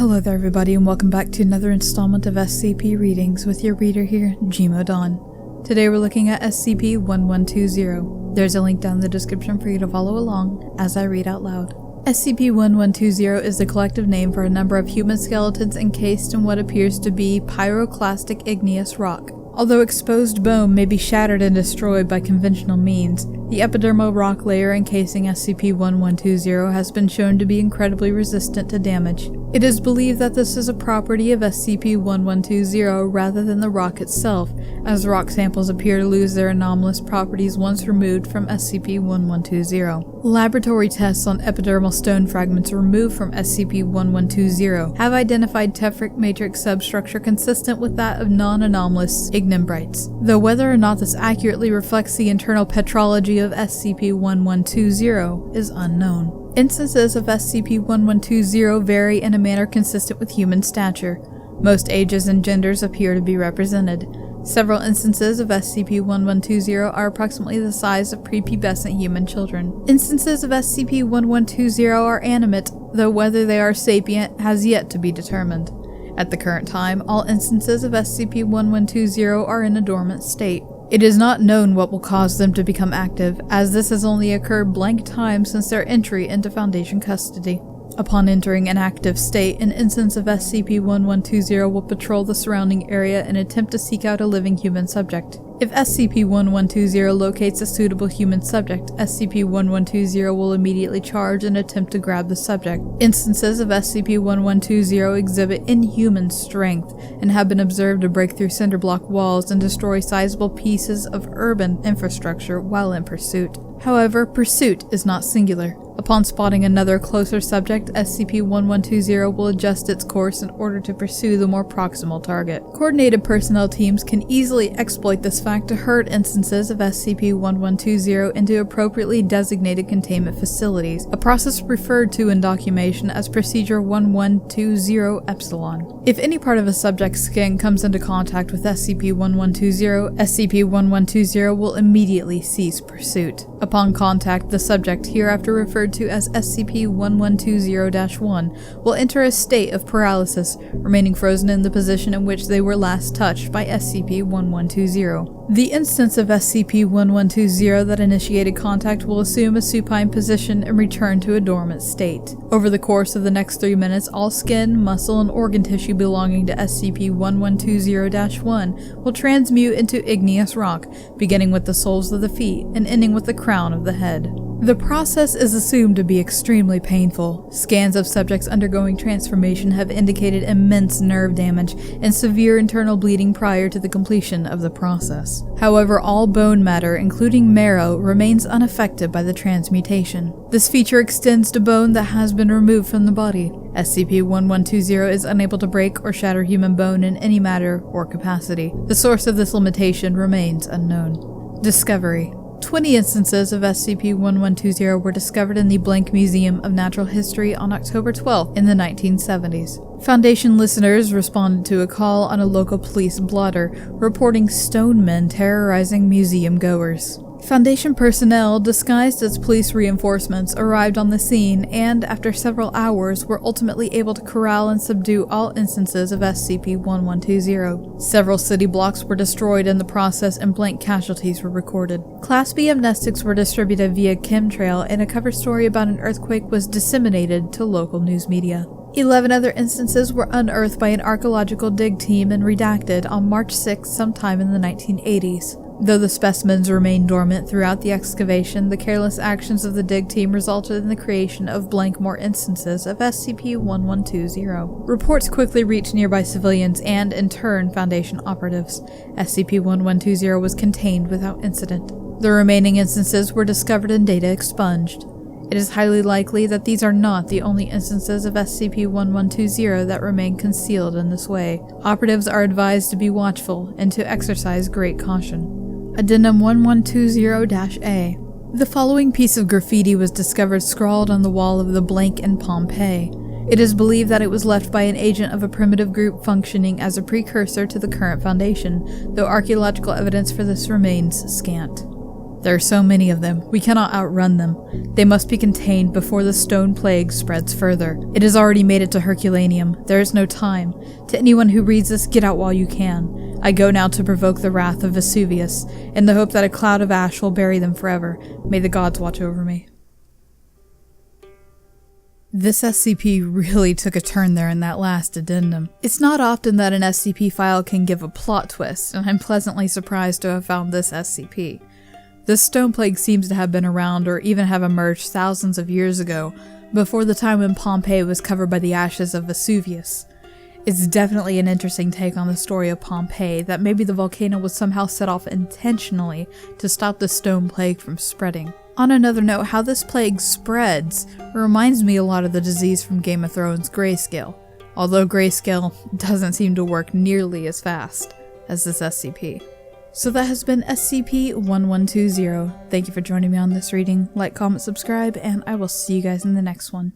Hello there everybody, and welcome back to another installment of SCP Readings with your reader here, Gmo Dawn. Today we're looking at SCP-1120. There's a link down in the description for you to follow along as I read out loud. SCP-1120 is the collective name for a number of human skeletons encased in what appears to be pyroclastic igneous rock. Although exposed bone may be shattered and destroyed by conventional means, the epidermal rock layer encasing SCP-1120 has been shown to be incredibly resistant to damage. It is believed that this is a property of SCP-1120 rather than the rock itself, as rock samples appear to lose their anomalous properties once removed from SCP-1120. Laboratory tests on epidermal stone fragments removed from SCP-1120 have identified tephric matrix substructure consistent with that of non-anomalous ignimbrites, though whether or not this accurately reflects the internal petrology of SCP-1120 is unknown. Instances of SCP-1120 vary in a manner consistent with human stature. Most ages and genders appear to be represented. Several instances of SCP-1120 are approximately the size of prepubescent human children. Instances of SCP-1120 are animate, though whether they are sapient has yet to be determined. At the current time, all instances of SCP-1120 are in a dormant state. It is not known what will cause them to become active, as this has only occurred blank time since their entry into Foundation custody. Upon entering an active state, an instance of SCP-1120 will patrol the surrounding area and attempt to seek out a living human subject. If SCP-1120 locates a suitable human subject, SCP-1120 will immediately charge and attempt to grab the subject. Instances of SCP-1120 exhibit inhuman strength and have been observed to break through cinderblock walls and destroy sizable pieces of urban infrastructure while in pursuit. However, pursuit is not singular. Upon spotting another closer subject, SCP-1120 will adjust its course in order to pursue the more proximal target. Coordinated personnel teams can easily exploit this fact to herd instances of SCP-1120 into appropriately designated containment facilities, a process referred to in documentation as Procedure 1120 Epsilon. If any part of a subject's skin comes into contact with SCP-1120, SCP-1120 will immediately cease pursuit. Upon contact, the subject, hereafter referred to as SCP-1120-1, will enter a state of paralysis, remaining frozen in the position in which they were last touched by SCP-1120. The instance of SCP-1120 that initiated contact will assume a supine position and return to a dormant state. Over the course of the next 3 minutes, all skin, muscle, and organ tissue belonging to SCP-1120-1 will transmute into igneous rock, beginning with the soles of the feet and ending with the crown of the head. The process is assumed to be extremely painful. Scans of subjects undergoing transformation have indicated immense nerve damage and severe internal bleeding prior to the completion of the process. However, all bone matter, including marrow, remains unaffected by the transmutation. This feature extends to bone that has been removed from the body. SCP-1120 is unable to break or shatter human bone in any manner or capacity. The source of this limitation remains unknown. Discovery: 20 instances of SCP-1120 were discovered in the Blank Museum of Natural History on October 12 in the 1970s. Foundation listeners responded to a call on a local police blotter reporting stone men terrorizing museum goers. Foundation personnel, disguised as police reinforcements, arrived on the scene and, after several hours, were ultimately able to corral and subdue all instances of SCP-1120. Several city blocks were destroyed in the process and blank casualties were recorded. Class B amnestics were distributed via chemtrail, and a cover story about an earthquake was disseminated to local news media. 11 other instances were unearthed by an archaeological dig team and redacted on March 6 sometime in the 1980s. Though the specimens remained dormant throughout the excavation, the careless actions of the dig team resulted in the creation of blank more instances of SCP-1120. Reports quickly reached nearby civilians and, in turn, Foundation operatives. SCP-1120 was contained without incident. The remaining instances were discovered and data expunged. It is highly likely that these are not the only instances of SCP-1120 that remain concealed in this way. Operatives are advised to be watchful and to exercise great caution. Addendum 1120-A. The following piece of graffiti was discovered scrawled on the wall of the blank in Pompeii. It is believed that it was left by an agent of a primitive group functioning as a precursor to the current Foundation, though archaeological evidence for this remains scant. There are so many of them, we cannot outrun them. They must be contained before the stone plague spreads further. It has already made it to Herculaneum. There is no time. To anyone who reads this, get out while you can. I go now to provoke the wrath of Vesuvius, in the hope that a cloud of ash will bury them forever. May the gods watch over me. This SCP really took a turn there in that last addendum. It's not often that an SCP file can give a plot twist, and I'm pleasantly surprised to have found this SCP. This stone plague seems to have been around or even have emerged thousands of years ago, before the time when Pompeii was covered by the ashes of Vesuvius. It's definitely an interesting take on the story of Pompeii that maybe the volcano was somehow set off intentionally to stop the stone plague from spreading. On another note, how this plague spreads reminds me a lot of the disease from Game of Thrones Grayscale, although Grayscale doesn't seem to work nearly as fast as this SCP. So that has been SCP-1120. Thank you for joining me on this reading. Like, comment, subscribe, and I will see you guys in the next one.